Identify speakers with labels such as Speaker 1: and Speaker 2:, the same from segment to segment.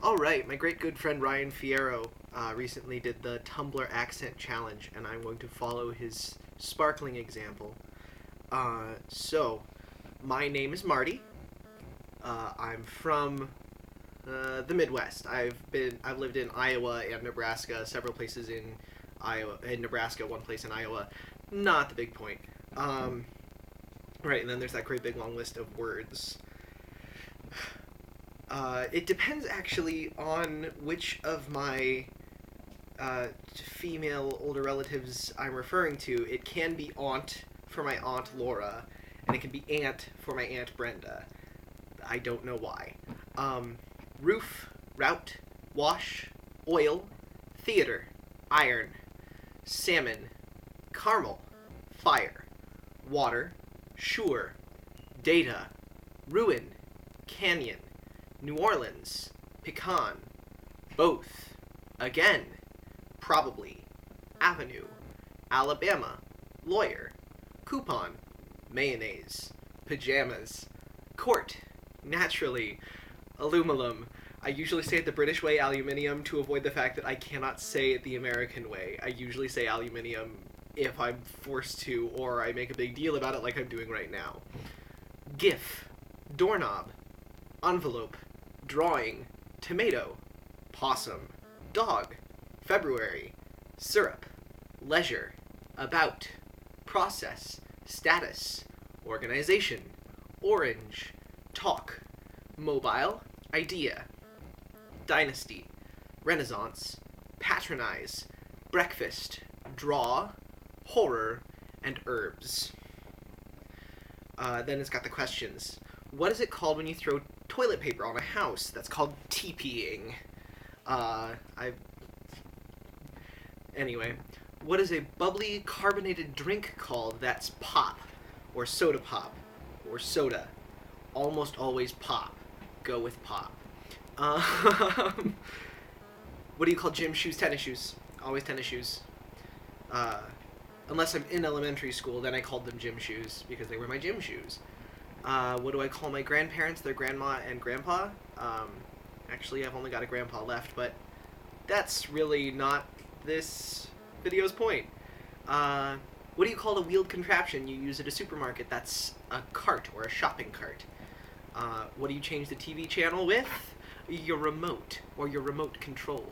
Speaker 1: Alright, my great good friend Ryan Fierro recently did the Tumblr accent challenge, and I'm going to follow his sparkling example. My name is Marty. I'm from the Midwest. I've lived in Iowa and Nebraska, several places in Nebraska, one place in Iowa. Not the big point. Right, and then there's that great big long list of words. It depends actually on which of my female older relatives I'm referring to. It can be aunt for my Aunt Laura, and it can be aunt for my Aunt Brenda. I don't know why. Roof, route, wash, oil, theater, iron, salmon, caramel, fire, water, sure, data, ruin, canyon, New Orleans, pecan, both, again, probably, avenue, Alabama, lawyer, coupon, mayonnaise, pajamas, court, naturally, aluminum. I usually say it the British way, aluminium, to avoid the fact that I cannot say it the American way. I usually say aluminium if I'm forced to, or I make a big deal about it like I'm doing right now. GIF, doorknob, envelope, drawing, tomato, possum, dog, February, syrup, leisure, about, process, status, organization, orange, talk, mobile, idea, dynasty, renaissance, patronize, breakfast, draw, horror, and herbs. Then it's got the questions. What is it called when you throw toilet paper on a house? That's called TPing. Anyway, what is a bubbly carbonated drink called that's pop? Or soda pop? Or soda? Almost always pop. Go with pop. What do you call gym shoes? Tennis shoes. Always tennis shoes. Unless I'm in elementary school, then I called them gym shoes because they were my gym shoes. What do I call my grandparents? Their grandma and grandpa. Actually, I've only got a grandpa left, but that's really not this video's point. What do you call a wheeled contraption you use at a supermarket? That's a cart or a shopping cart. What do you change the TV channel with? Your remote or your remote control.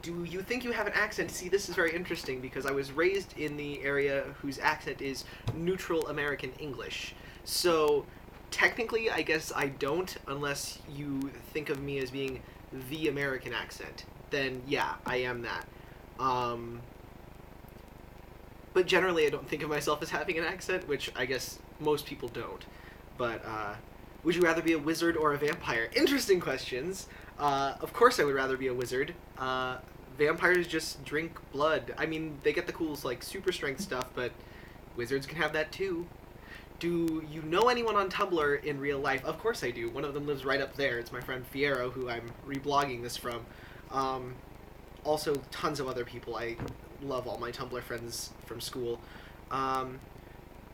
Speaker 1: Do you think you have an accent? See, this is very interesting because I was raised in the area whose accent is neutral American English. So, technically, I guess I don't, unless you think of me as being the American accent. Then, yeah, I am that. But generally, I don't think of myself as having an accent, which I guess most people don't. But, would you rather be a wizard or a vampire? Interesting questions. Of course I would rather be a wizard. Vampires just drink blood. I mean, they get the cool, like, super strength stuff, but wizards can have that too. Do you know anyone on Tumblr in real life? Of course I do. One of them lives right up there. It's my friend Fierro, who I'm reblogging this from. Also, tons of other people. I love all my Tumblr friends from school.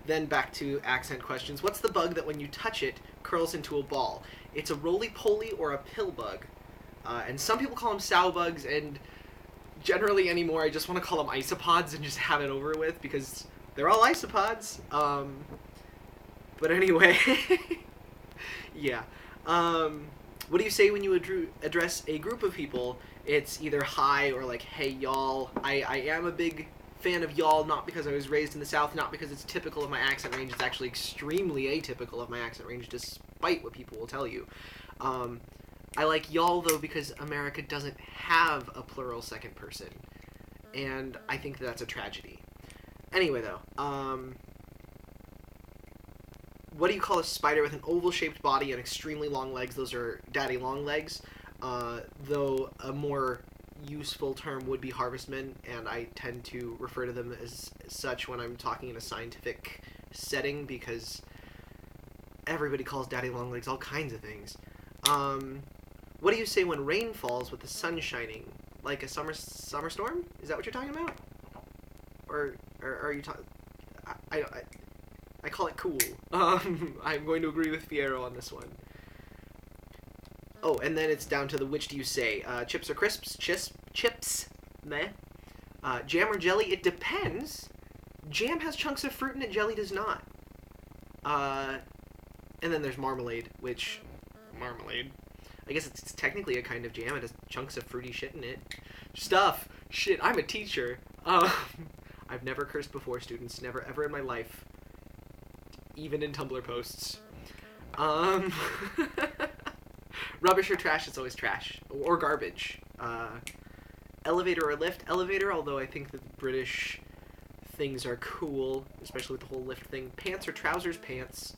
Speaker 1: Then back to accent questions. What's the bug that when you touch it, curls into a ball? It's a roly-poly or a pill bug. And some people call them sow bugs, and generally anymore I just want to call them isopods and just have it over with, because they're all isopods. But anyway, yeah. What do you say when you address a group of people? It's either hi or like, hey y'all. I am a big fan of y'all, not because I was raised in the South, not because it's typical of my accent range. It's actually extremely atypical of my accent range, despite what people will tell you. I like y'all, though, because America doesn't have a plural second person, and I think that's a tragedy. Anyway, though, what do you call a spider with an oval-shaped body and extremely long legs? Those are daddy long legs, though a more useful term would be harvestmen, and I tend to refer to them as such when I'm talking in a scientific setting, because everybody calls daddy long legs all kinds of things. What do you say when rain falls with the sun shining? Like a summer storm? Is that what you're talking about? Or are you talking... I call it cool. I'm going to agree with Fierro on this one. Oh, and then it's down to the which do you say? Chips or crisps? Chips. Meh. Jam or jelly? It depends. Jam has chunks of fruit in it, jelly does not. And then there's marmalade, which... Marmalade. I guess it's technically a kind of jam. It has chunks of fruity shit in it. Stuff. Shit, I'm a teacher. I've never cursed before, students. Never, ever in my life. Even in Tumblr posts. Rubbish or trash? It's always trash. Or garbage. Elevator or lift? Elevator, although I think that the British things are cool, especially with the whole lift thing. Pants or trousers? Pants.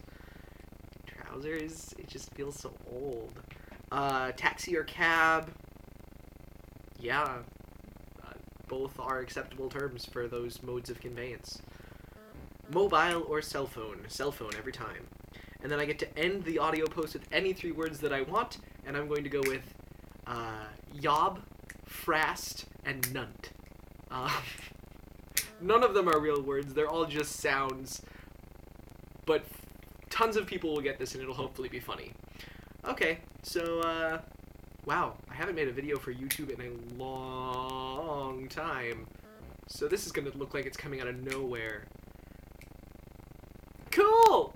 Speaker 1: Trousers? It just feels so old. Taxi or cab? Yeah. Both are acceptable terms for those modes of conveyance. Mobile or cell phone? Cell phone every time. And then I get to end the audio post with any 3 words that I want, and I'm going to go with yob, frast, and nunt. None of them are real words, they're all just sounds, but tons of people will get this and it'll hopefully be funny. Okay, so, wow, I haven't made a video for YouTube in a long time, so this is gonna look like it's coming out of nowhere. Cool!